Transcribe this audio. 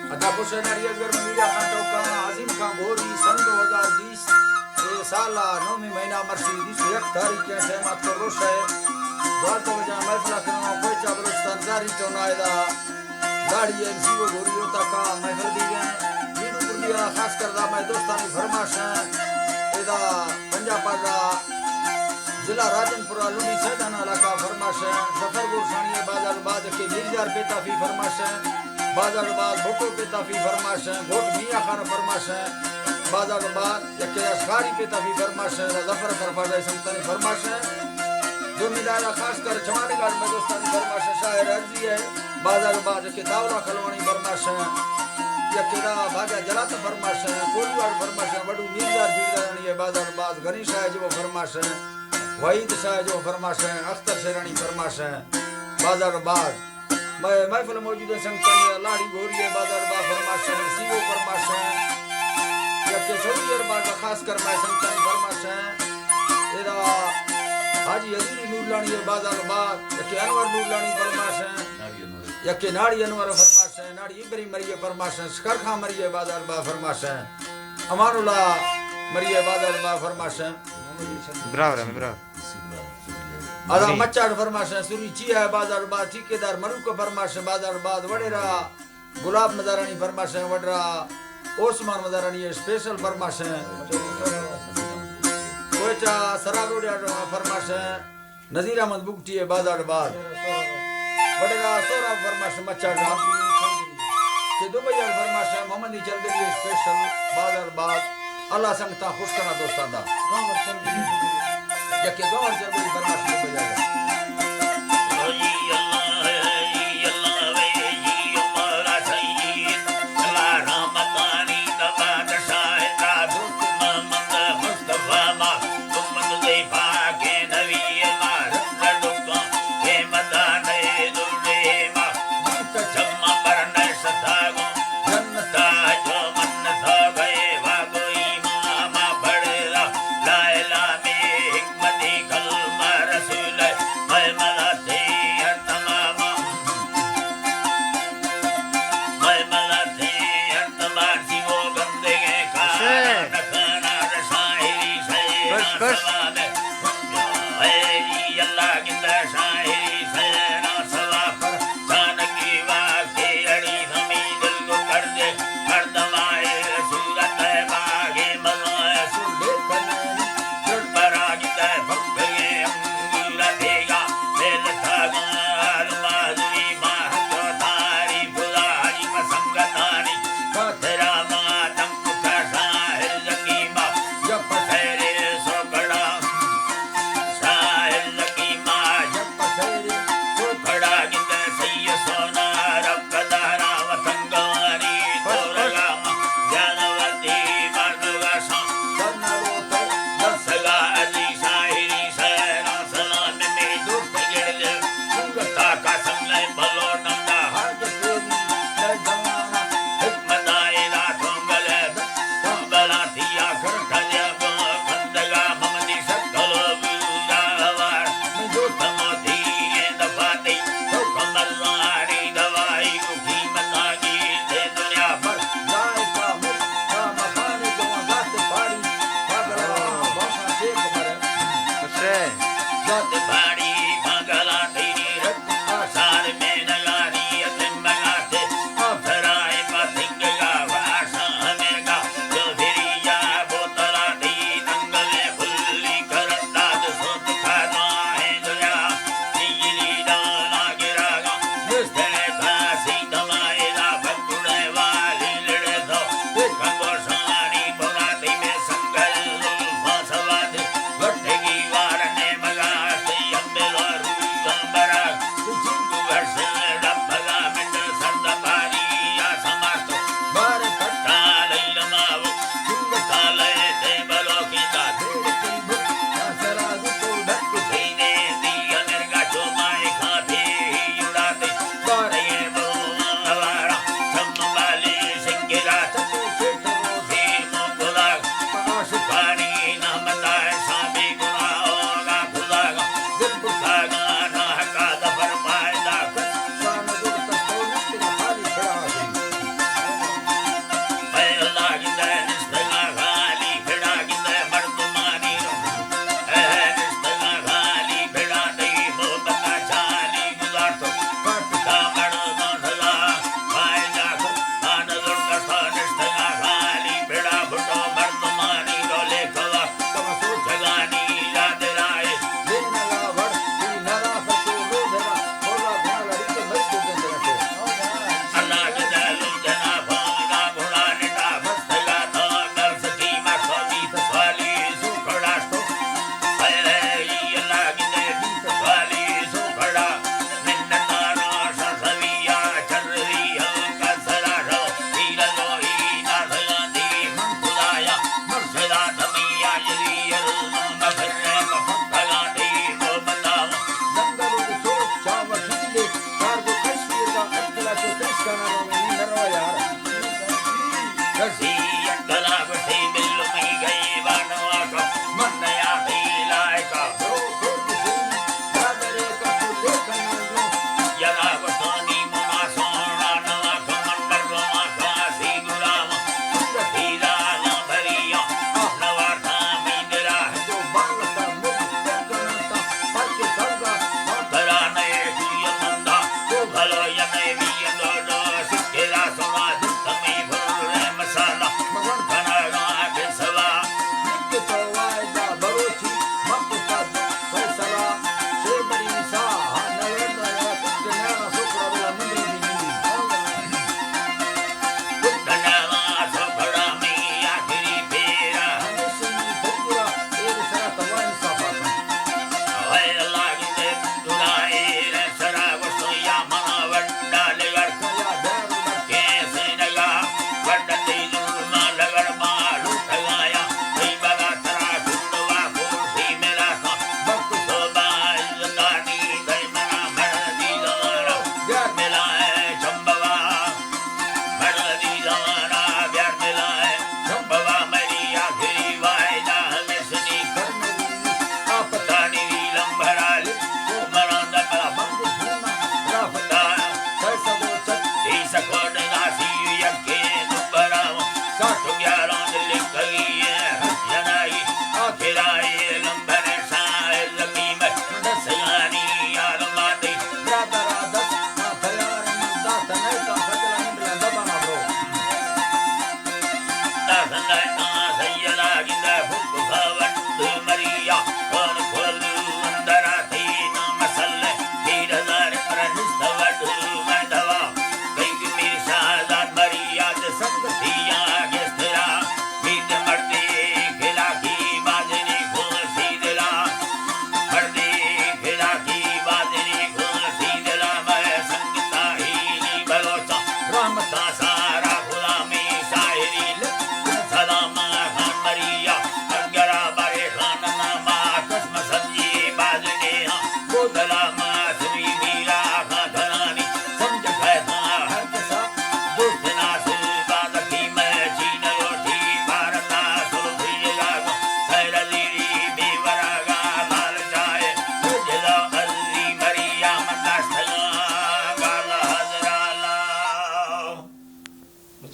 अदा पुशनारी अजगर में मीडिया खान टोका आजिम खान गोरी सन 2020 ये साला 9वीं महीना मरसी 1 तारीख के सहमत को रोश है द्वार तो वजह महफिल करना कोई चाबलस्तान जारी तो नायदा दाढ़ी है जीव गोरी होता का महफिल दी गए वीडू पुलिया खास करदा मैं दोस्तानी फरमाश है एदा पंजाब पाड़ा जिला राजनपुरा लुनी सैदाना इलाका फरमाश है सफरपुर सानिया बाजार बाद के मिर्जार पेताफी फरमाश है बाजार बाद भोटो पेताफी फरमाश है भोट मियां खान फरमाश है बाजार बाद यके असगारी पेताफी फरमाश है जफर सरफाजा संतानी फरमाश है जमींदार खास कर जवानी गार्ड में दोस्तानी फरमाश है शायर अर्जी है बाजार बाद के दावरा खलवानी फरमाश है यकेरा भागा जलात फरमाश है कोलवाड़ फरमाश है बड़ू मिर्जार बीरदानी है बाजार बाद गणेश है जो फरमाश है वहीद शाह जो फरमाश है अख्तर शेरानी फरमाश है बाजार बाद मैं महफिल मौजूद है संतानी लाड़ी गोरी है बाजार बाद फरमाश है सीओ फरमाश है यके सऊदी अरब खास कर मैं संतानी फरमाश है एरा हाजी अजीली नूरलानी है बाजार बाद यके अनवर नूरलानी फरमाश है यके नाड़ी अनवर फरमाश है नाड़ी इब्राहिम मरिए फरमाश है शकर खां मरिए बाजार बाद फरमाश है अमानुल्लाह मरिए बाजार बाद फरमाश है बराबर है बराबर आदा मच्चाड़ फरमाश है सुरी चिया है बाजार बाद ठेकेदार मरुक फरमाश है बाजार बाद वडेरा गुलाब मदारानी फरमाश है वडरा ओस्मान मदारानी है स्पेशल फरमाश है कोयचा सरारोडिया फरमाश है नजीर अहमद बुगटी है बाजार बाद वडेरा सोरा फरमाश मच्चाड़ के दुबई फरमाश है मोहम्मदी चंदेरी है स्पेशल बाजार बाद अल्लाह संगता खुश करना दोस्तां दा यके गौर चंदेरी फरमाश है बजाए बस